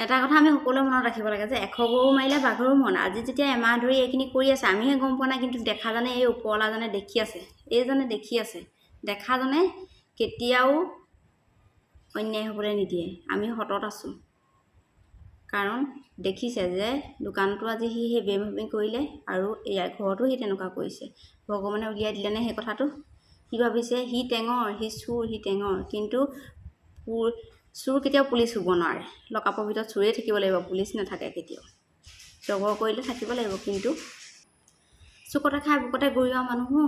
এটা কথা আমি সকলোৱে মনত ৰাখিব লাগে যে 100 গৰু মাৰিলে বাঘৰো মন। আজি যেতিয়া এমাহ ধৰি এইখিনি কৰি আছে, আমিহে গম পোৱা নাই, কিন্তু দেখাজনে এই ওপৰৱালাজনে দেখি আছে, এইজনে দেখি আছে। দেখাজনে কেতিয়াও অন্যায় হ'বলৈ নিদিয়ে। আমি সতত আছোঁ, কাৰণ দেখিছে যে দোকানটো আজি সি সেই বেমে কৰিলে, আৰু ইয়াৰ ঘৰতো সি তেনেকুৱা কৰিছে। ভগৱানে উলিয়াই দিলেনে সেই কথাটো? সি ভাবিছে সি টেঙৰ, সি চোৰ, সি টেঙৰ, কিন্তু চোৰ কেতিয়াও পুলিচ হ'ব নোৱাৰে। লকআপৰ ভিতৰত চোৰেই থাকিব লাগিব, পুলিচ নাথাকে কেতিয়াও। জগৰ কৰিলে থাকিব লাগিব, কিন্তু চুকতে খাই বুকতে গৰিওৱা মানুহো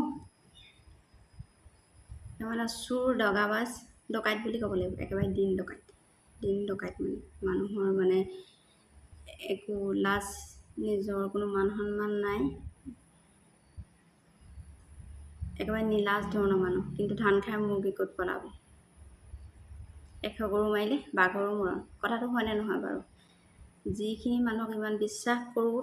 মানে চোৰ, দগাবাজ, ডকাইত বুলি ক'ব লাগিব। একেবাৰে দিন ডকাইত মানে মানুহৰ মানে একো লাজ, নিজৰ কোনো মান সন্মান নাই, একেবাৰে নিলাজ ধৰণৰ মানুহ। কিন্তু ধান খাই মুৰ্গী ক'ত পলাব। 100 গৰু মাৰিলে বাঘৰো মৰণ, কথাটো হয়নে নহয় বাৰু? যিখিনি মানুহক ইমান বিশ্বাস কৰোঁ,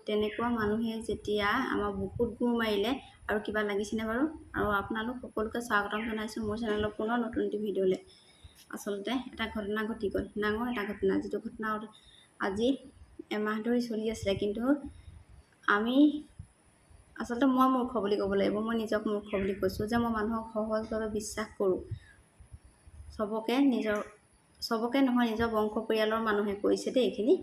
তেনেকুৱা মানুহে যেতিয়া আমাৰ বুকুত গোৰ মাৰিলে, আৰু কিবা লাগিছেনে বাৰু? আৰু আপোনালোক সকলোকে স্বাগতম জনাইছোঁ মোৰ চেনেলৰ পুনৰ নতুন এটি ভিডিঅ'লৈ। আচলতে এটা ঘটনা ঘটি গ'ল, ডাঙৰ এটা ঘটনা, যিটো ঘটনা আজি এমাহ ধৰি চলি আছিলে। কিন্তু আমি আচলতে মই মূৰ্খ বুলি ক'ব লাগিব, মই নিজক মূৰ্খ বুলি কৈছোঁ যে মই মানুহক সহজভাৱে বিশ্বাস কৰোঁ। চবকে নহয়, নিজৰ বংশ পৰিয়ালৰ মানুহে কৰিছে দেই এইখিনি।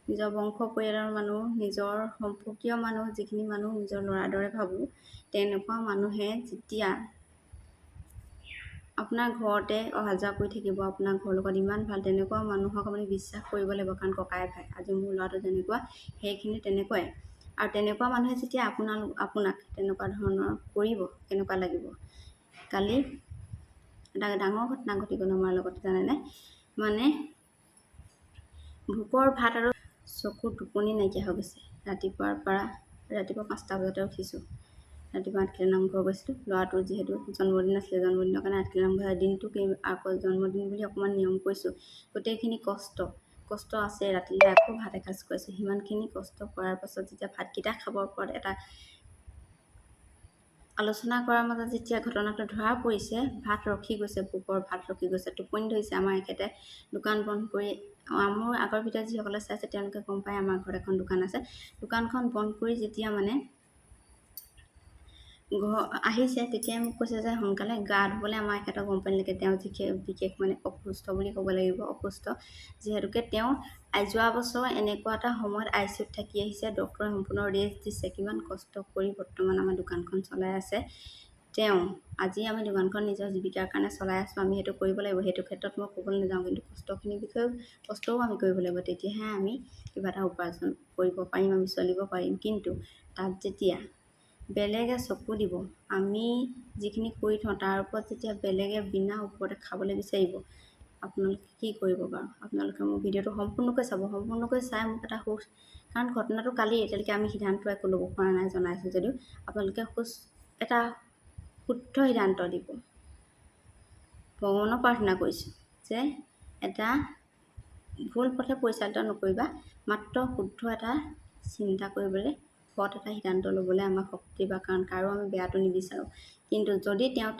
নিজৰ বংশ পৰিয়ালৰ মানুহ, নিজৰ সম্পৰ্কীয় মানুহ, যিখিনি মানুহ নিজৰ ল'ৰাৰ দৰে ভাবোঁ, তেনেকুৱা মানুহে যেতিয়া আপোনাৰ ঘৰতে অহা যোৱা কৰি থাকিব, আপোনাৰ ঘৰৰ লগত ইমান ভাল, তেনেকুৱা মানুহক আপুনি বিশ্বাস কৰিব লাগিব, কাৰণ ককাই ভাই। আজি মোৰ ল'ৰাটো যেনেকুৱা, সেইখিনি তেনেকুৱাই। আৰু তেনেকুৱা মানুহে যেতিয়া আপোনাক তেনেকুৱা ধৰণৰ কৰিব, কেনেকুৱা লাগিব? কালি এটা ডাঙৰ ঘটনা ঘটি গ'ল আমাৰ লগত, জানেনে? মানে ভোকৰ ভাত আৰু চকুৰ টোপনি নাইকিয়া হৈ গৈছে। ৰাতিপুৱা 5টা বজাতে উঠিছোঁ। ৰাতিপুৱা 8 নামঘৰ গৈছিলোঁ। ল'ৰাটোৰ যিহেতু জন্মদিন আছিলে, জন্মদিনৰ কাৰণে 8 নামঘৰ দিনটো আকৌ জন্মদিন বুলি অকণমান নিয়ম কৰিছোঁ। গোটেইখিনি কষ্ট আছে। ৰাতিলৈ আকৌ ভাত এসাঁজ খুৱাইছোঁ। সিমানখিনি কষ্ট কৰাৰ পাছত যেতিয়া ভাতকেইটা খাবৰ ওপৰত এটা আলোচনা কৰাৰ মাজত যেতিয়া ঘটনাটো ধৰা পৰিছে, ভাত ৰখি গৈছে, ভোকৰ ভাত ৰখি গৈছে, টোপনি ধৰিছে। আমাৰ এখেতে দোকান বন্ধ কৰি, মোৰ আগৰ ভিতৰত যিসকলে চাইছে তেওঁলোকে গম পায়, আমাৰ ঘৰত এখন দোকান আছে। দোকানখন বন্ধ কৰি যেতিয়া মানে আহিছে, তেতিয়াই মোক কৈছে যে সোনকালে গা ধুবলৈ। আমাৰ এখেতৰ কোম্পানীলৈকে তেওঁ বিশেষ মানে অসুস্থ বুলি ক'ব লাগিব, অসুস্থ যিহেতুকে তেওঁ যোৱা বছৰ এনেকুৱা এটা সময়ত ICUত থাকি আহিছে। ডক্টৰে সম্পূৰ্ণ ৰেষ্ট দিছে, কিমান কষ্ট কৰি বৰ্তমান আমাৰ দোকানখন চলাই আছে তেওঁ। আজি আমি দোকানখন নিজৰ জীৱিকাৰ কাৰণে চলাই আছোঁ, আমি সেইটো কৰিব লাগিব। সেইটো ক্ষেত্ৰত মই ক'বলৈ নাযাওঁ, কিন্তু কষ্টখিনিৰ বিষয়েও কষ্টও আমি কৰিব লাগিব, তেতিয়াহে আমি কিবা এটা উপাৰ্জন কৰিব পাৰিম, আমি চলিব পাৰিম। কিন্তু তাত যেতিয়া বেলেগে চকু দিব, আমি যিখিনি কৰি থওঁ তাৰ ওপৰত যেতিয়া বেলেগে বিনা ওপৰতে খাবলৈ বিচাৰিব, আপোনালোকে কি কৰিব বাৰু? আপোনালোকে মোৰ ভিডিঅ'টো সম্পূৰ্ণকৈ চাব, সম্পূৰ্ণকৈ চাই মোক এটা কাৰণ ঘটনাটো কালি এতিয়ালৈকে আমি সিদ্ধান্ত একো ল'ব পৰা নাই, জনাইছোঁ যদিও আপোনালোকে এটা শুদ্ধ সিদ্ধান্ত দিব। ভগৱানক প্ৰাৰ্থনা কৰিছোঁ যে এটা ভুল পথে পৰিচালিত নকৰিবা, মাত্ৰ শুদ্ধ এটা চিন্তা কৰিবলৈ, সৎ এটা সিদ্ধান্ত ল'বলৈ আমাক শক্তি বা, কাৰণ কাৰো আমি বেয়াটো নিবিচাৰোঁ। কিন্তু যদি তেওঁ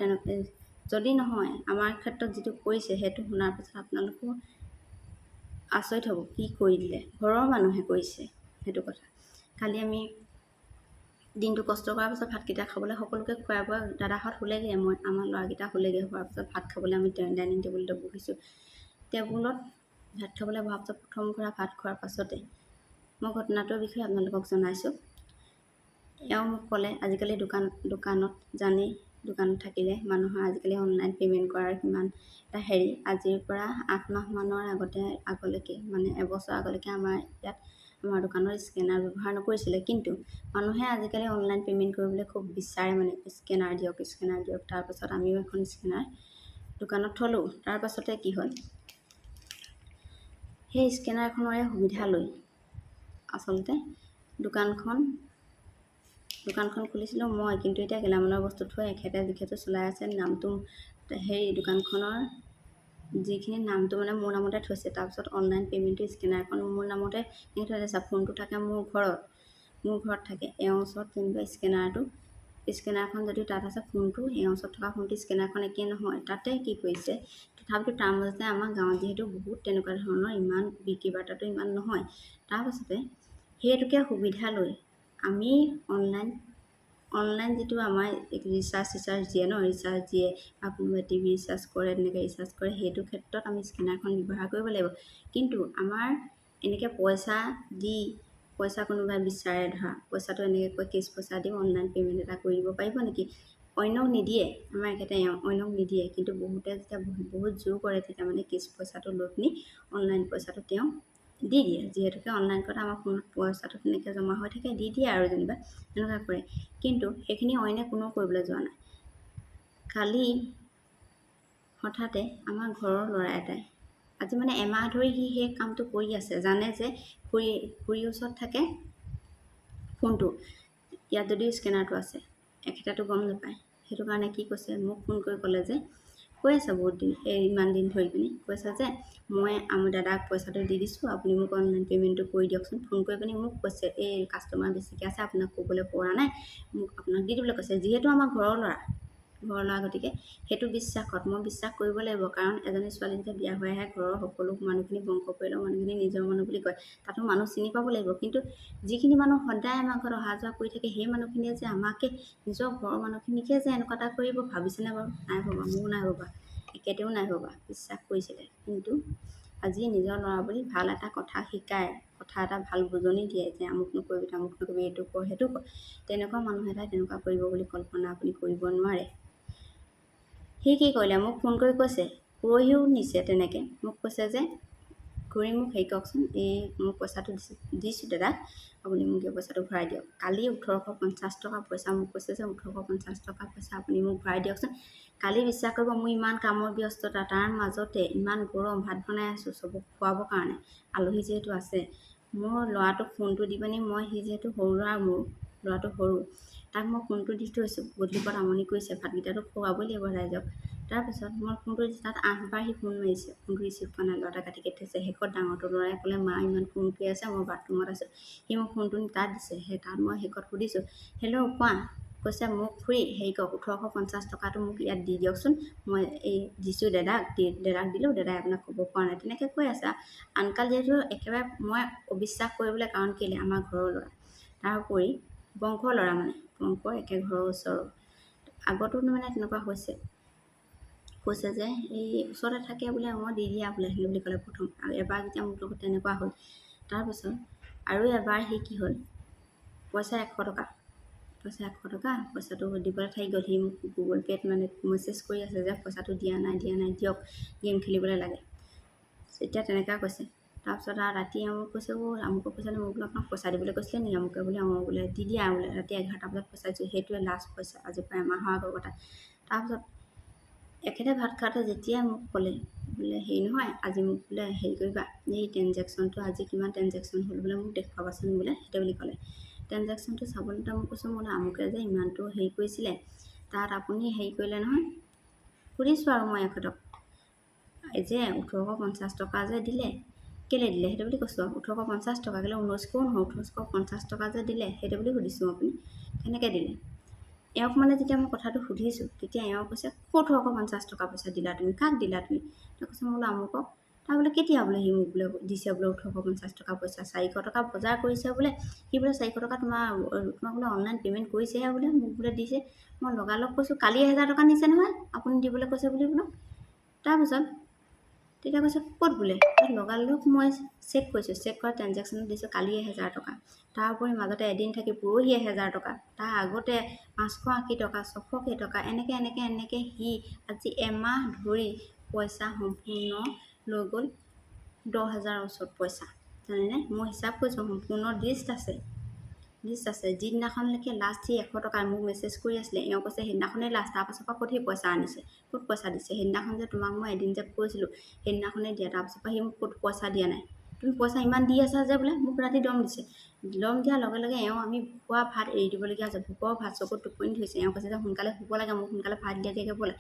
যদি নহয়, আমাৰ ক্ষেত্ৰত যিটো কৰিছে সেইটো শুনাৰ পাছত আপোনালোকো আচৰিত হ'ব, কি কৰি দিলে, ঘৰৰ মানুহে কৰিছে সেইটো কথা। কালি আমি দিনটো কষ্ট কৰাৰ পাছত ভাতকেইটা খাবলৈ সকলোকে খুৱাই বোৱাই দাদাহঁত শুলেগৈ, আমাৰ ল'ৰাকেইটা শুলেগৈ। হোৱাৰ পাছত ভাত খাবলৈ আমি ডাইনিং টেবুলতে বহিছোঁ। টেবুলত ভাত খাবলৈ বহাৰ পাছত প্ৰথম ঘৰা ভাত খোৱাৰ পাছতে মই ঘটনাটোৰ বিষয়ে আপোনালোকক জনাইছোঁ। এওঁ মোক ক'লে, আজিকালি দোকানত জানেই, দোকানত থাকিলে মানুহৰ আজিকালি অনলাইন পে'মেণ্ট কৰাৰ কিমান এটা হেৰি। আজিৰ পৰা 8 মাহমানৰ আগলৈকে মানে এবছৰ আগলৈকে আমাৰ দোকানৰ স্কেনাৰ ব্যৱহাৰ নকৰিছিলে, কিন্তু মানুহে আজিকালি অনলাইন পে'মেণ্ট কৰিবলৈ খুব বিচাৰে, মানে স্কেনাৰ দিয়ক। তাৰপাছত আমিও এখন স্কেনাৰ দোকানত থ'লোঁ। তাৰ পাছতে কি হ'ল, সেই স্কেনাৰখনৰে সুবিধা লৈ আচলতে দোকানখন খুলিছিলোঁ মই, কিন্তু এতিয়া গেলামালৰ বস্তু থৈ এখেতে যিহেতু চলাই আছে, নামটো দোকানখনৰ যিখিনি নামটো মানে মোৰ নামতে থৈছে। তাৰপিছত অনলাইন পে'মেণ্টটো স্কেনাৰখন মোৰ নামতে থৈ দিছে। ফোনটো থাকে মোৰ ঘৰত থাকে, এওঁৰ ওচৰত যেনিবা স্কেনাৰখন যদিও তাত আছে, ফোনটো এওঁৰ ওচৰত থকা ফোনটো স্কেনাৰখন একেই নহয়। তাতে কি কৰিছে, তথাপিতো তাৰ মাজতে আমাৰ গাঁৱত যিহেতু বহুত তেনেকুৱা ধৰণৰ ইমান বিক্ৰী বাৰ্তাটো ইমান নহয়, তাৰপাছতে সেইটোকে সুবিধা লৈ আমি অনলাইন যিটো আমাৰ ৰিচাৰ্জ দিয়ে ন, ৰিচাৰ্জ দিয়ে বা কোনোবাই টিভি ৰিচাৰ্জ কৰে, তেনেকৈ ৰিচাৰ্জ কৰে, সেইটো ক্ষেত্ৰত আমি স্কেনাৰখন ব্যৱহাৰ কৰিব লাগিব। কিন্তু আমাৰ এনেকৈ পইচা কোনোবাই বিচাৰে, ধৰা পইচাটো এনেকৈ কৈ কেছ পইচা দিওঁ অনলাইন পে'মেণ্ট এটা কৰি দিব পাৰিব নেকি, অন্যক নিদিয়ে, আমাৰ একেটাই অন্যক নিদিয়ে। কিন্তু বহুতে যেতিয়া বহুত জোৰ কৰে তেতিয়া মানে কেছ পইচাটো লৈ পিনি অনলাইন পইচাটো তেওঁ দি দিয়ে, যিহেতুকে অনলাইন কৰাত আমাৰ ফোনত পইচাটো তেনেকৈ জমা হৈ থাকে, দি দিয়ে আৰু যেনিবা এনেকুৱা কৰে। কিন্তু সেইখিনি অইনে কোনেও কৰিবলৈ যোৱা নাই। কালি হঠাতে আমাৰ ঘৰৰ ল'ৰা এটাই আজি মানে এমাহ ধৰি সি সেই কামটো কৰি আছে, জানে যে খুৰীৰ ওচৰত থাকে ফোনটো, ইয়াত যদিও স্কেনাৰটো আছে, এখেতেতো গম নাপায়। সেইটো কাৰণে কি কৈছে, মোক ফোন কৰি ক'লে যে, কৈ আছে বহুত দিন, ইমান দিন ধৰি পিনি কৈছে যে মই আমাৰ দাদাক পইচাটো দি দিছোঁ, আপুনি মোক অনলাইন পে'মেণ্টটো কৰি দিয়কচোন। ফোন কৰি পিনি মোক কৈছে এই কাষ্টমাৰ বেছিকৈ আছে, আপোনাক ক'বলৈ পৰা নাই, মোক আপোনাক দি দিবলৈ কৈছে। যিহেতু আমাৰ ঘৰৰ ল'ৰা গতিকে সেইটো বিশ্বাসত মই বিশ্বাস কৰিব লাগিব, কাৰণ এজনী ছোৱালী যেতিয়া বিয়া হৈ আহে ঘৰৰ সকলো মানুহখিনি বংশ পৰিয়ালৰ মানুহখিনি নিজৰ মানুহ বুলি কয়, তাতো মানুহ চিনি পাব লাগিব। কিন্তু যিখিনি মানুহ সদায় আমাৰ ঘৰত অহা যোৱা কৰি থাকে, সেই মানুহখিনিয়ে যে আমাকে নিজৰ ঘৰৰ মানুহখিনিকে যে এনেকুৱা এটা কৰিব ভাবিছেনে বাৰু? নাই ভবা, মোৰো নাই ভবা, একেতেও নাই ভবা, বিশ্বাস কৰিছিলে। কিন্তু আজি নিজৰ ল'ৰা বুলি ভাল এটা কথা শিকায়, কথা এটা ভাল বুজনি দিয়ে যে আমুক নকৰিবি, তামুক নকৰিবি, এইটো কৰ সেইটো কৰ, তেনেকুৱা মানুহ এটাই তেনেকুৱা কৰিব বুলি কল্পনা আপুনি কৰিব নোৱাৰে। সি কি কৰিলে, মোক ফোন কৰি কৈছে, পৰহিও নিছে তেনেকৈ, মোক কৈছে যে খুৰী মোক হেৰি কৰকচোন, এই মোক পইচাটো দিছোঁ দাদাক, আপুনি মোক এই পইচাটো ঘূৰাই দিয়ক। কালি 1850 টকা পইচা মোক কৈছে যে 1850 টকা পইচা আপুনি মোক ঘূৰাই দিয়কচোন। কালি বিশ্বাস কৰিব, মোৰ ইমান কামৰ ব্যস্ততা, তাৰ মাজতে ইমান গৰম, ভাত বনাই আছোঁ চবক খুৱাবৰ কাৰণে, আলহী যিহেতু আছে, মোৰ ল'ৰাটোক ফোনটো দি পিনি সি যিহেতু সৰু ল'ৰা, মোৰ ল'ৰাটো সৰু, তাক মই ফোনটো দি থৈছোঁ, গধূলিপৰত আমনি কৰিছে, ভাতকেইটাটো খুৱাবই লাগিব ৰাইজক। তাৰপিছত মই ফোনটো দিছোঁ, তাত 8 বাৰ সি ফোন মাৰিছে, ফোনটো ৰিচিভ কৰা নাই, ল'ৰাটা কাটি থৈছে। শেষত ডাঙৰটো ল'ৰাই ক'লে মা ইমান ফোন কৰি আছে, মই বাথৰুমত আছোঁ। সি মোক ফোনটো তাত দিছে, সেই তাত মই শেষত সুধিছোঁ, হেল্ল' কোৱা। কৈছে মোক খুৰী হেৰি কৰক, 1850 টকাটো মোক ইয়াত দি দিয়কচোন, মই এই দিছোঁ দাদাক দিলোঁ, দাদাই আপোনাক ক'ব পৰা নাই, তেনেকৈ কৈ আছে। আনকাল যিহেতু একেবাৰে মই অবিশ্বাস কৰিবলৈ কাৰণ কেলৈ, আমাৰ ঘৰৰ ল'ৰা, তাৰ উপৰি বংশৰ ল'ৰা, মানে বংশৰ একে ঘৰৰ ওচৰৰ, আগতো মানে তেনেকুৱা হৈছে। কৈছে যে এই ওচৰতে থাকে বোলে, মই দি দিয়া বোলে সেই বুলি ক'লে প্ৰথম। আৰু এবাৰ যেতিয়া মোৰ লগত তেনেকুৱা হ'ল, তাৰপিছত আৰু এবাৰ সি কি হ'ল, পইচা 100 টকা, পইচাটো দিবলৈ থাকি গ'ল। সি মোক গুগল পে'ত মানে মেছেজ কৰি আছে যে পইচাটো দিয়া নাই দিয়ক, গেম খেলিবলৈ লাগে, তেতিয়া তেনেকুৱা কৈছে। তাৰপিছত আৰু ৰাতি মোক কৈছে, আমুকে পইচা মোক বোলে আপোনাক পইচা দিবলৈ কৈছিলে নেকি, আমুকে বোলে বোলে দি দিয়া বোলে, ৰাতি 11টা বজাত পইচা দিছোঁ, সেইটোৱে লাষ্ট পইচা, আজিৰ পৰা এমাহৰ আগৰ কথা। তাৰপিছত একেটা ভাত খাওঁতে যেতিয়াই মোক ক'লে বোলে হেৰি নহয়, আজি মোক বোলে হেৰি কৰিবা, এই ট্ৰেনজেকশ্যনটো আজি কিমান ট্ৰেনজেকশ্যন হ'ল বোলে, মোক দেখুৱাবাচোন বোলে, সেইটো বুলি ক'লে। ট্ৰেনজেকশ্যনটো চাবলৈ মই কৈছোঁ, বোলে আমুকে যে ইমানটো হেৰি কৰিছিলে, তাত আপুনি হেৰি কৰিলে নহয়, সুধিছোঁ আৰু মই এখেতক এই যে 1850 টকা যে দিলে, কেলৈ দিলে সেইটো বুলি কৈছোঁ। 1850 টকা কেলৈ 1900 নহয়, 1850 টকা যে দিলে সেইটো বুলি সুধিছোঁ, আপুনি কেনেকৈ দিলে। এওঁক মানে যেতিয়া মই কথাটো সুধিছোঁ, তেতিয়া এওঁ কৈছে, ক'ত 1850 টকা পইচা দিলা তুমি, কাক দিলা তুমি? তেওঁ কৈছে মই বোলে আমুকক। তাৰ বোলে কেতিয়া বোলে সি মোক বোলে দিছে বোলে 1850 টকা পইচা, 400 টকা বজাৰ কৰিছে বোলে, সি বোলে 400 টকা তোমাক বোলে অনলাইন পে'মেণ্ট কৰিছেহে বোলে, মোক বোলে দিছে। মই লগালগ কৈছোঁ, কালি 1000 টকা নিছে নহয়, আপুনি দিবলৈ কৈছে বুলি বোলো। তাৰপিছত তেতিয়া কৈছে ক'ত বোলে, তাত লগালগ মই চেক কৰিছোঁ, চেক কৰা ট্ৰেনজেকশ্যনত দিছোঁ কালি 1000 টকা, তাৰ উপৰি মাজতে এদিন থাকি পৰহি 1000 টকা, তাৰ আগতে 580 টকা, 600 কেইটকা, এনেকৈ সি আজি এমাহ ধৰি পইচা সম্পূৰ্ণ লৈ গ'ল 10,000ৰ ওচৰত পইচা, জানেনে? মই হিচাপ কৰিছোঁ, সম্পূৰ্ণ লিষ্ট আছে, যিদিনাখনলৈকে লাষ্ট সি 100 টকা মোক মেছেজ কৰি আছিলে, এওঁ কৈছে সেইদিনাখনেই লাষ্ট, তাৰপাছৰ পৰা ক'ত সি পইচা আনিছে, ক'ত পইচা দিছে, সেইদিনাখন যে তোমাক মই এদিন যে কৈছিলোঁ সেইদিনাখনেই দিয়া, তাৰপাছৰ পৰা সি মোক ক'ত পইচা দিয়া নাই, তুমি পইচা ইমান দি আছা যে বোলে, মোক ৰাতি দম দিছে। দম দিয়াৰ লগে লগে এওঁ আমি খোৱা ভাত এৰি দিবলগীয়া হৈছে, ভোকৰ ভাত, চকুত টোপনি ধৰিছে, এওঁ কৈছে যে সোনকালে শুব লাগে, মোক সোনকালে ভাত দিয়াকৈ ব'লে।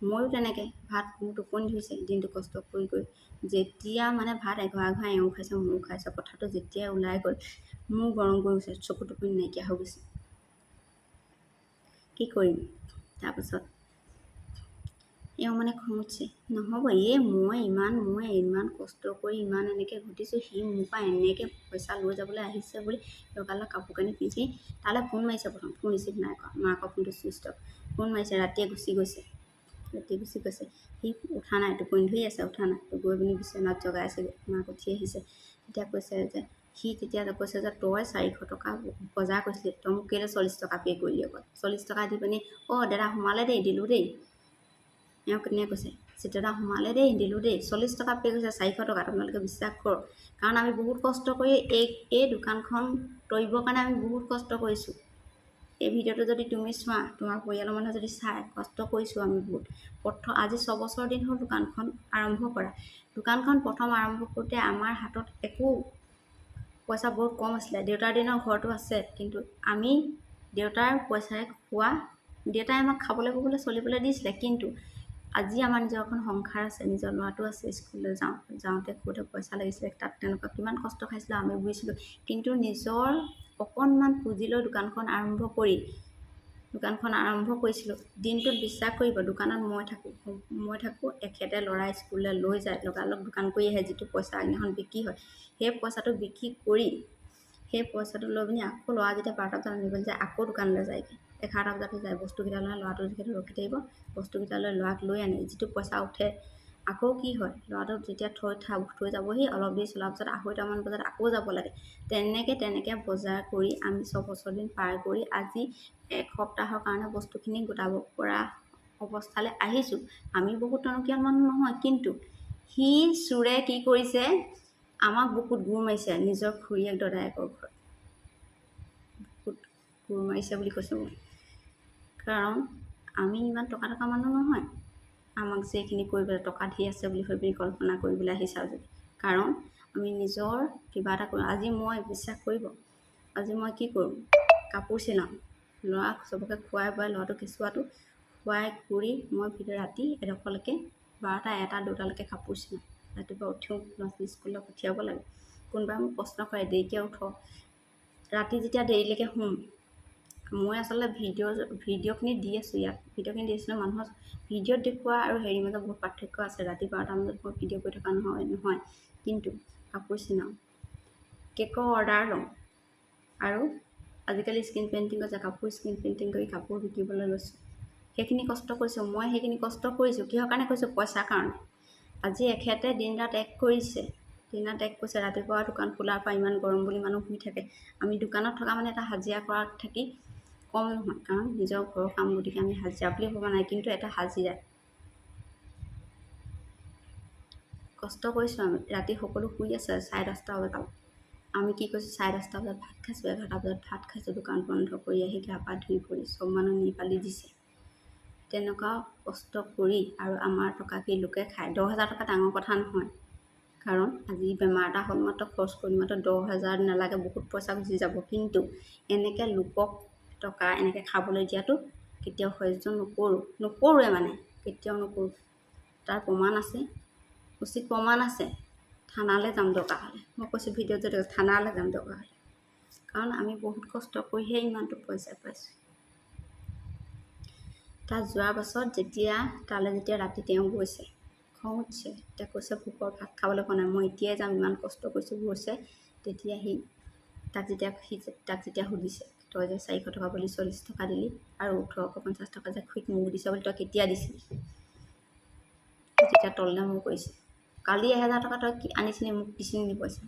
ময়ো তেনেকৈ ভাত, মোৰ টোপনি ধৰিছে দিনটো কষ্ট কৰি, যেতিয়া মানে ভাত এঘৰা এওঁ খাইছে, ময়ো খাইছোঁ, কথাটো যেতিয়াই ওলাই গ'ল মোৰ গৰম কৰি গৈছে, চকু টোপনি নাইকিয়া হৈ গৈছে, কি কৰিম। তাৰপিছত এওঁ মানে খং উঠিছে, নহ'ব মই ইমান কষ্ট কৰি ইমান এনেকৈ ঘটিছোঁ, সি মোৰ পৰা এনেকৈ পইচা লৈ যাবলৈ আহিছে বুলি লগালগ কাপোৰ কানি পিন্ধি তালৈ ফোন মাৰিছে। প্ৰথম ফোন ৰিচিভ নাই কৰা, মাকৰ ফোনটো চুইচ অফ। ফোন মাৰিছে, ৰাতিয়ে গুচি গৈছে। সি উঠা নাই, টোপনি ধৰি আছে, উঠা নাই। গৈ পিনি বিচনাত জগাইছেগৈ, মাক উঠি আহিছে। তেতিয়া কৈছে যে কৈছে যে তই 400 টকা বজাৰ কৰিছিলি, তই মোক কেলৈ 40 টকা পে' কৰিলি অকল। 40 টকা দি পিনি দাদা সোমালে দেই, দিলোঁ দেই। এওঁ কেনেকৈ কৈছে, দাদা সোমালে দেই, দিলোঁ দেই। 40 টকা পে' কৰিছে, 400 টকা। তোমালোকে বিশ্বাস কৰক, কাৰণ আমি বহুত কষ্ট কৰি এই দোকানখন তৰিবৰ কাৰণে আমি বহুত কষ্ট কৰিছোঁ। এই ভিডিঅ'টো যদি তুমি চোৱা, তোমাৰ পৰিয়ালৰ মানুহে যদি চায়, কষ্ট কৰিছোঁ আমি বহুত। আজি 6 বছৰ দিন হ'ল দোকানখন আৰম্ভ কৰা। দোকানখন প্ৰথম আৰম্ভ কৰোঁতে আমাৰ হাতত একো পইচা বহুত কম আছিলে। দেউতাৰ দিনৰ ঘৰটো আছে, কিন্তু আমি দেউতাৰ পইচাৰে দেউতাই আমাক খাবলৈ ববলৈ চলিবলৈ দিছিলে। কিন্তু আজি আমাৰ নিজৰ এখন সংসাৰ আছে, নিজৰ ল'ৰাটো আছে, স্কুললৈ যাওঁতে ক'তে পইচা লাগিছিলে, তাত তেনেকুৱা কিমান কষ্ট খাইছিলোঁ আমি বুজিছিলোঁ। কিন্তু নিজৰ অকণমান পুঁজি লৈ দোকানখন আৰম্ভ কৰিছিলোঁ। দিনটোত বিশ্বাস কৰিব, দোকানত মই থাকোঁ, এখেতে ল'ৰা স্কুললৈ লৈ যায়, লগালগ দোকান কৰি আহে। যিটো পইচা আগদিনাখন বিক্ৰী হয়, সেই পইচাটো বিক্ৰী কৰি সেই পইচাটো লৈ পিনি আকৌ ল'ৰা যেতিয়া 12টা বজাত আনিবলৈ যায়, আকৌ দোকানলৈ যায়গৈ। 11টা বজাতে যায়, বস্তুকেইটা লৈ ল'ৰাটো যিহেতু ৰখি থাকিব, বস্তুকেইটা লৈ ল'ৰাক লৈ আনে। যিটো পইচা উঠে, আকৌ কি হয়, ল'ৰাটোক যেতিয়া থৈ যাবহি, অলপ দেৰি চলাৰ পিছত 2:30মান বজাত আকৌ যাব লাগে। তেনেকৈ বজাৰ কৰি আমি 6 বছৰ দিন পাৰ কৰি আজি এসপ্তাহৰ কাৰণে বস্তুখিনি গোটাব পৰা অৱস্থালৈ আহিছোঁ। আমি বহুত টনকীয়াল মানুহ নহয়, কিন্তু সি চোৰে কি কৰিছে, আমাক বহুত গোৰ মাৰিছে। নিজৰ খুৰীয়েক দদায়েকৰ ঘৰত বহুত গোৰ মাৰিছে বুলি কৈছোঁ মই, কাৰণ আমি ইমান টকা মানুহ নহয়। আমাক যে এইখিনি কৰিবলৈ টকা দি আছে বুলি ভাবি কল্পনা কৰিবলৈ আহিছা যদি, কাৰণ আমি নিজৰ কিবা এটা কৰোঁ। আজি মই বিশ্বাস কৰিব, আজি মই কি কৰোঁ, কাপোৰ চিলাওঁ, ল'ৰাক চবকে খুৱাই বোৱাই, ল'ৰাটো কেঁচুৱাটো খুৱাই কৰি মই ৰাতি এডোখৰলৈকে 12টা, 1টা, 2টালৈকে কাপোৰ চিলাওঁ। ৰাতিপুৱা উঠিও ল'ৰা-ছোৱালী স্কুললৈ পঠিয়াব লাগে। কোনোবাই মোক প্ৰশ্ন কৰে, দেৰিকৈ উঠ। ৰাতি যেতিয়া দেৰিলৈকে শুম, মই আচলতে ভিডিঅ'খিনি দি আছোঁ ইয়াত। ভিডিঅ'খিনি দি আছিলোঁ, মানুহৰ ভিডিঅ'ত দেখুওৱা আৰু মাজত বহুত পাৰ্থক্য আছে। ৰাতি 12টা বজাত মই ভিডিঅ' কৰি থকা নহয়, কিন্তু কাপোৰ চিলাওঁ, কেকৰ অৰ্ডাৰ লওঁ, আৰু আজিকালি স্ক্ৰীণ পেইণ্টিঙত যে কাপোৰ স্ক্ৰীণ পেইণ্টিং কৰি কাপোৰ বিকিবলৈ লৈছোঁ। সেইখিনি কষ্ট কৰিছোঁ মই, সেইখিনি কষ্ট কৰিছোঁ কিহৰ কাৰণে কৰিছোঁ, পইচাৰ কাৰণে। আজি এখেতে দিন ৰাত এক কৰিছে, ৰাতিপুৱা দোকান খোলাৰ পৰা ইমান গৰম বুলি মানুহ শুই থাকে। আমি দোকানত থকা মানে এটা হাজিৰা কৰাত থাকি কম নহয়, কাৰণ নিজৰ ঘৰৰ কাম, গতিকে আমি হাজিৰা বুলি ভবা নাই, কিন্তু এটা হাজিৰা। কষ্ট কৰিছোঁ আমি। ৰাতি সকলো শুই আছে 10:30 বজাত। আমি কি কৰিছোঁ, 10:30 বজাত ভাত খাইছোঁ, 11টা বজাত ভাত খাইছোঁ, দোকান বন্ধ কৰি আহি গা পা ধুই কৰি চব মানুহ নি পালি দিছে। তেনেকুৱা কষ্ট কৰি আৰু আমাৰ টকা কি লোকে খায়। 10,000 টকা ডাঙৰ কথা নহয়, কাৰণ আজি বেমাৰ এটা হ'ল মাত্ৰ খৰচ কৰি মাত্ৰ 10,000 নালাগে, বহুত পইচা গুচি যাব। কিন্তু এনেকৈ লোকক টকা এনেকৈ খাবলৈ দিয়াটো কেতিয়াও সহ্য নকৰোঁৱে, মানে কেতিয়াও নকৰোঁ। তাৰ প্ৰমাণ আছে, উচিত প্ৰমাণ আছে। থানালৈ যাম দৰকাৰ হ'লে, মই কৈছোঁ ভিডিঅ'ত যদি থানালৈ যাম দৰকাৰ হ'লে, কাৰণ আমি বহুত কষ্ট কৰিহে ইমানটো পইচা পাইছোঁ। তাত যোৱাৰ পাছত যেতিয়া ৰাতি তেওঁ গৈছে, খং উঠিছে। এতিয়া কৈছে ভোকৰ ভাত খাবলৈ পোৱা নাই, মই এতিয়াই যাম, ইমান কষ্ট কৰিছোঁ গৈছে। তেতিয়া তাক যেতিয়া সুধিছে, তই যে 400 টকা বুলি 40 টকা দিলি, আৰু 1850 টকা যে খুৰীক মোক দিছ বুলি তই কেতিয়া দিছিলি, তেতিয়া তললে মোৰ কৰিছে, কালি 1000 টকা তই আনিছিলি, মোক দিছিলি নি পইচা?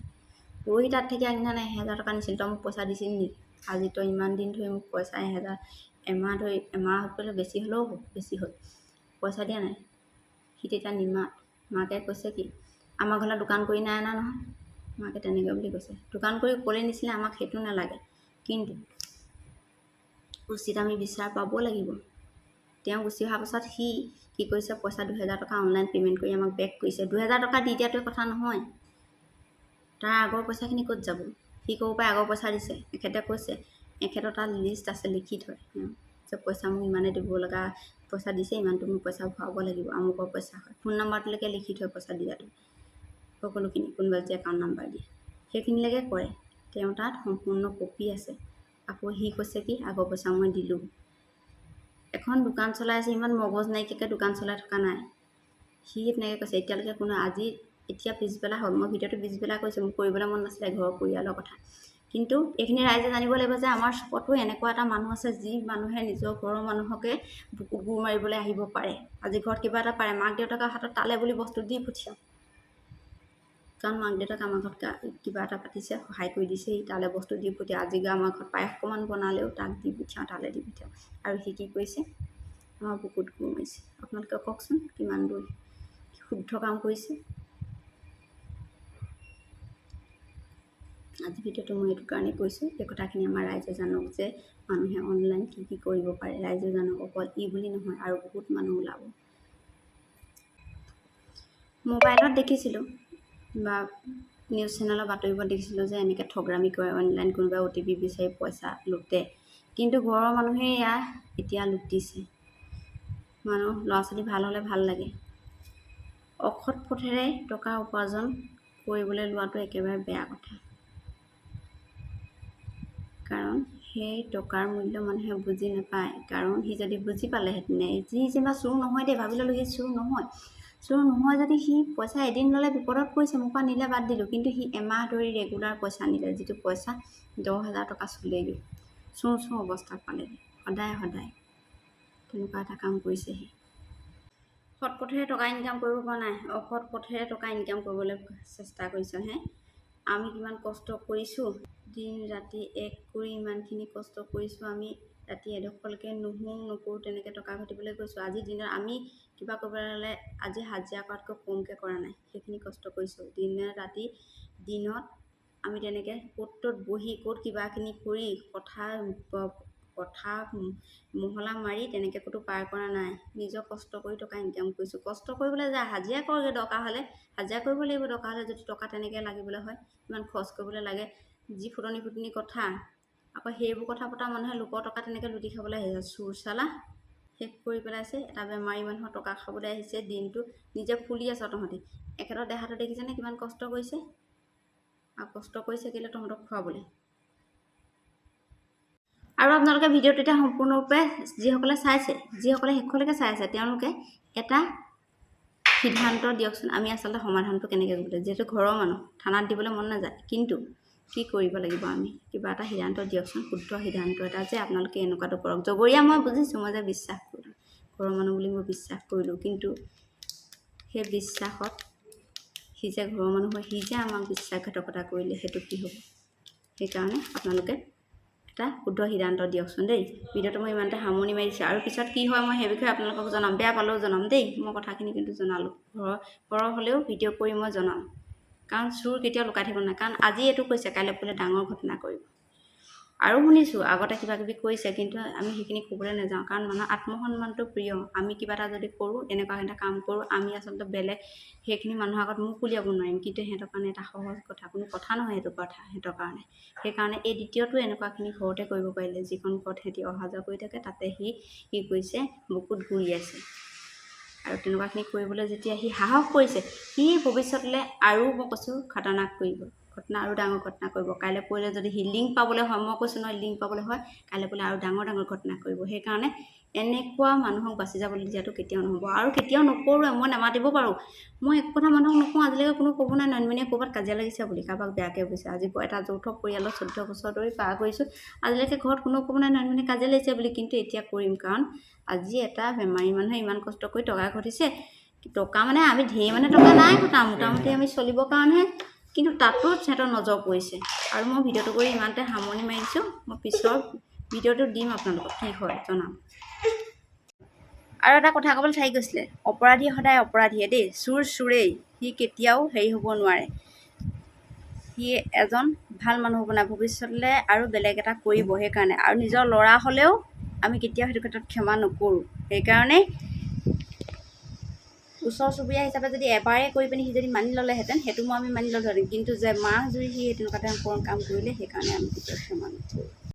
পৰহি তাত থাকি আনিনা নাই 1000 টকা আনিছিলি, তই মোক পইচা দিছিলি নেকি? আজি তই ইমান দিন ধৰি মোক পইচা 1000, এমাহ হ'লে বেছি হ'লেও বেছি হ'ল, পইচা দিয়া নাই। সি তেতিয়া মাকে কৈছে কি, আমাৰ ঘৰলৈ দোকান কৰি নাই অনা নহয়। মাকে তেনেকৈ বুলি কৈছে। দোকান কৰি ক'লে নিছিলে, আমাক সেইটো নালাগে, কিন্তু উচিত আমি বিচাৰ পাব লাগিব। তেওঁ গুচি অহাৰ পাছত সি কি কৰিছে, পইচা 2000 টকা অনলাইন পে'মেণ্ট কৰি আমাক বেক কৰিছে। 2000 টকা দি দিয়াটোৱে কথা নহয়, তাৰ আগৰ পইচাখিনি ক'ত যাব? সি ক'ব পাৰে আগৰ পইচা দিছে। এখেতে কৈছে, এখেতৰ তাত লিষ্ট আছে, লিখি থয় যে পইচা মোক ইমানে দিব লগা, পইচা দিছে ইমানটো মোক পইচা ভৰাব লাগিব, আমুকৰ পইচা হয়। ফোন নাম্বাৰটোলৈকে লিখি থয় পইচা দিয়াটো, সকলোখিনি। কোনোবাই যদি একাউণ্ট নাম্বাৰ দিয়ে, সেইখিনিলৈকে কৰে। তেওঁ তাত সম্পূৰ্ণ কপি আছে। আকৌ সি কৈছে কি, আগৰ পইচা মই দিলোঁ, এখন দোকান চলাই আছে, ইমান মগজ নাইকিয়াকৈ দোকান চলাই থকা নাই। সি তেনেকৈ কৈছে এতিয়ালৈকে কোনো এতিয়া পিছবেলা হ'ল, মই ভিডিঅ'টো পিছবেলা কৈছোঁ, মোক কৰিবলৈ মন নাছিলে ঘৰৰ পৰিয়ালৰ কথা। কিন্তু এইখিনি ৰাইজে জানিব লাগিব যে আমাৰ চুকতো এনেকুৱা এটা মানুহ আছে যি মানুহে নিজৰ ঘৰৰ মানুহকে বুকুত গোৰ মাৰিবলৈ আহিব পাৰে। আজি ঘৰত কিবা এটা পাৰে, মাক দেউতাকৰ হাতত তালে বুলি বস্তু দি পঠিয়াও, কাৰণ মাক দেউতাক আমাৰ ঘৰত কিবা এটা পাতিছে, সহায় কৰি দিছে, সি তালৈ বস্তু দি পঠিয়াও। আজি আমাৰ ঘৰত পায়স অকণমান বনালেও তাক দি পঠিয়াওঁ, তালৈ দি পঠিয়াওঁ। আৰু সি কি কৰিছে, আমাৰ বুকুত গোৰ মাৰিছে। আপোনালোকে কওকচোন কিমান দূৰ শুদ্ধ কাম কৰিছে। আজি ভিডিঅ'টো মই এইটো কাৰণেই কৈছোঁ, এই কথাখিনি আমাৰ ৰাইজে জানক যে মানুহে অনলাইন কি কি কৰিব পাৰে, ৰাইজে জানক। অকল ই বুলি নহয়, আৰু বহুত মানুহ ওলাব। মোবাইলত দেখিছিলোঁ বা নিউজ চেনেলৰ বাতৰিবোৰত দেখিছিলোঁ যে এনেকৈ ঠগৰামি কৰে, অনলাইন কোনোবাই OTP বিচাৰি পইচা লুটে। কিন্তু ঘৰৰ মানুহে এতিয়া লুটিছে। মানুহ ল'ৰা ছোৱালী ভাল হ'লে ভাল লাগে, অসৎ পথেৰে টকা উপাৰ্জন কৰিবলৈ লোৱাটো একেবাৰে বেয়া কথা। কাৰণ সেই টকাৰ মূল্য মানুহে বুজি নাপায়। কাৰণ সি যদি বুজি পালেহেঁতেন, যি যেনিবা চোৰ নহয় দেই, ভাবি ল'লোঁ সি চোৰ নহয় যদি সি পইচা এদিন ল'লে বিপদত পৰিছে, মোৰ পৰা নিলে বাদ দিলোঁ, কিন্তু সি এমাহ ধৰি ৰেগুলাৰ পইচা নিলে, যিটো পইচা 10,000 টকা চুলেগৈ, চোৰ অৱস্থাত পালেগৈ। সদায় তেনেকুৱা এটা কাম কৰিছে সি। সৎ পথেৰে টকা ইনকাম কৰিব পৰা নাই, অসৎ পথেৰে টকা ইনকাম কৰিবলৈ চেষ্টা কৰিছে। আমি কিমান কষ্ট কৰিছোঁ, দিন ৰাতি এক কৰি ইমানখিনি কষ্ট কৰিছোঁ। আমি ৰাতি এডোখৰলৈকে নকৰোঁ, তেনেকৈ টকা ঘটিবলৈ গৈছোঁ। আজিৰ দিনত আমি কিবা কৰিবলৈ হ'লে আজি হাজিৰা কৰাতকৈ কমকৈ কৰা নাই, সেইখিনি কষ্ট কৰিছোঁ। দিনত আমি তেনেকৈ ক'ত বহি ক'ত কিবাখিনি কৰি কথা মহলা মাৰি তেনেকৈ ক'তো পাৰ কৰা নাই। নিজৰ কষ্ট কৰি টকা ইনকাম কৰিছোঁ। কষ্ট কৰিবলৈ যায়, হাজিৰা কৰগৈ, দৰকাৰ হ'লে হাজিৰা কৰিব লাগিব। দৰকাৰ হ'লে যদি টকা তেনেকৈ লাগিবলৈ হয়, ইমান খৰচ কৰিবলৈ লাগে, যি ফুটনি কথা। আকৌ সেইবোৰ কথা পতা মানুহে লোকৰ টকা তেনেকৈ লুটি খাবলৈ আহিছে। চোৰ চালা শেষ কৰি পেলাইছে। এটা বেমাৰী মানুহৰ টকা খাবলৈ আহিছে, দিনটো নিজে ফুলি আছ তহঁতি। এখেতৰ দেহাটো দেখিছেনে কিমান কষ্ট কৰিছে, আৰু কষ্ট কৰিছে কেলৈ তহঁতক খুৱাবলৈ। আৰু আপোনালোকে ভিডিঅ'টো এতিয়া সম্পূৰ্ণৰূপে যিসকলে শেষলৈকে চাই আছে, তেওঁলোকে এটা সিদ্ধান্ত দিয়কচোন, আমি আচলতে সমাধানটো কেনেকৈ কৰিব। যিহেতু ঘৰৰ মানুহ, থানাত দিবলৈ মন নাযায়, কিন্তু কি কৰিব লাগিব, আমি কিবা এটা সিদ্ধান্ত দিয়কচোন, শুদ্ধ সিদ্ধান্ত এটা যে আপোনালোকে এনেকুৱাটো কৰক। জগৰীয়া মই বুজিছোঁ, মই যে বিশ্বাস কৰিলোঁ, ঘৰৰ মানুহ বুলি মই বিশ্বাস কৰিলোঁ, কিন্তু সেই বিশ্বাসত সি যে ঘৰৰ মানুহ হয়, সি যে আমাক বিশ্বাসঘাতকতা কৰিলে, সেইটো কি হ'ব। সেইকাৰণে আপোনালোকে এটা শুদ্ধ সিদ্ধান্ত দিয়কচোন দেই। ভিডিঅ'টো মই ইমানতে সামৰণি মাৰিছোঁ, আৰু পিছত কি হয় মই সেই বিষয়ে আপোনালোকক জনাম। বেয়া পালেও জনাম দেই, মই কথাখিনি কিন্তু জনালোঁ। ঘৰৰ হ'লেও ভিডিঅ' কৰি মই জনাম, কাৰণ চোৰ কেতিয়াও লুকাই থাকিব নাই। কাৰণ আজি এইটো কৈছে, কাইলৈ বোলে ডাঙৰ ঘটনা কৰিব। আৰু শুনিছোঁ আগতে কিবা কিবি কৰিছে, কিন্তু আমি সেইখিনি ক'বলৈ নাযাওঁ, কাৰণ মানুহৰ আত্মসন্মানটো প্ৰিয়। আমি কিবা এটা যদি কৰোঁ, এনেকুৱা এটা কাম কৰোঁ, আমি আচলতে বেলেগ সেইখিনি মানুহৰ আগত মুখ উলিয়াব নোৱাৰিম, কিন্তু সিহঁতৰ কাৰণে এটা সহজ কথা, কোনো কথা নহয় সেইটো কথা সিহঁতৰ কাৰণে। সেইকাৰণে এই দ্বিতীয়টো এনেকুৱাখিনি ঘৰতে কৰিব পাৰিলে, যিখন ঘৰত সিহঁতি অহা যোৱা কৰি থাকে, তাতে সি কৰিছে, বুকুত গুৰি আছে। আৰু তেনেকুৱাখিনি কৰিবলৈ যেতিয়া সি সাহস কৰিছে, সি ভৱিষ্যতলৈ আৰু মই কৈছোঁ খতৰনাক কৰিব, আৰু ডাঙৰ ঘটনা কৰিব। কাইলৈ পৰিলে যদি সি লিংক পাবলৈ হয়, মই কৈছোঁ নহয়, লিংক পাবলৈ হয়, কাইলৈ পৰিলে আৰু ডাঙৰ ঘটনা কৰিব। সেইকাৰণে এনেকুৱা মানুহক বাচি যাবলৈ দিয়াটো কেতিয়াও নহ'ব, আৰু কেতিয়াও নকৰোঁ। মই নামাতিব পাৰোঁ, মই একো কথা মানুহক নকওঁ। আজিলৈকে কোনো ক'ব নাই নয়নমণিয়ে ক'ৰবাত কাজিয়া লাগিছে বুলি, কাৰোবাক বেয়াকৈ কৈছে। আজি এটা যৌথ পৰিয়ালত 14 বছৰ ধৰি পাৰ কৰিছোঁ, আজিলৈকে ঘৰত কোনো ক'ব নাই নয়নমণিয়ে কাজিয়া লাগিছে বুলি, কিন্তু এতিয়া কৰিম। কাৰণ আজি এটা বেমাৰী মানুহে ইমান কষ্ট কৰি টকা ঘটিছে। টকা মানে আমি ধেৰ মানে টকা নাই ঘটা, মোটামুটি আমি চলিবৰ কাৰণেহে, কিন্তু তাতো সিহঁতৰ নজৰ পৰিছে। আৰু মই ভিডিঅ'টো কৰি ইমানতে সামৰণি মাৰিছোঁ, মই পিছৰ ভিডিঅ'টো দিম আপোনালোকক, কি হয় জনাম। আৰু এটা কথা ক'বলৈ থাকি গৈছিলে, অপৰাধী সদায় অপৰাধীয়ে দেই, চোৰেই, সি কেতিয়াও হেৰি হ'ব নোৱাৰে, সি এজন ভাল মানুহ হ'ব নোৱাৰে, ভৱিষ্যতলৈ আৰু বেলেগ এটা কৰিব। সেইকাৰণে আৰু নিজৰ ল'ৰা হ'লেও আমি কেতিয়াও সেইটো ক্ষেত্ৰত ক্ষমা নকৰোঁ। সেইকাৰণে ওচৰ চুবুৰীয়া হিচাপে যদি এবাৰেই কৰি পিনি সি যদি মানি ল'লেহেঁতেন, সেইটো আমি মানি ল'লোহেঁতেন, কিন্তু যে মাহ জুৰি সি তেনেকুৱা কাম কৰিলে, সেইকাৰণে আমি কেতিয়াও ক্ষমা নকৰোঁ।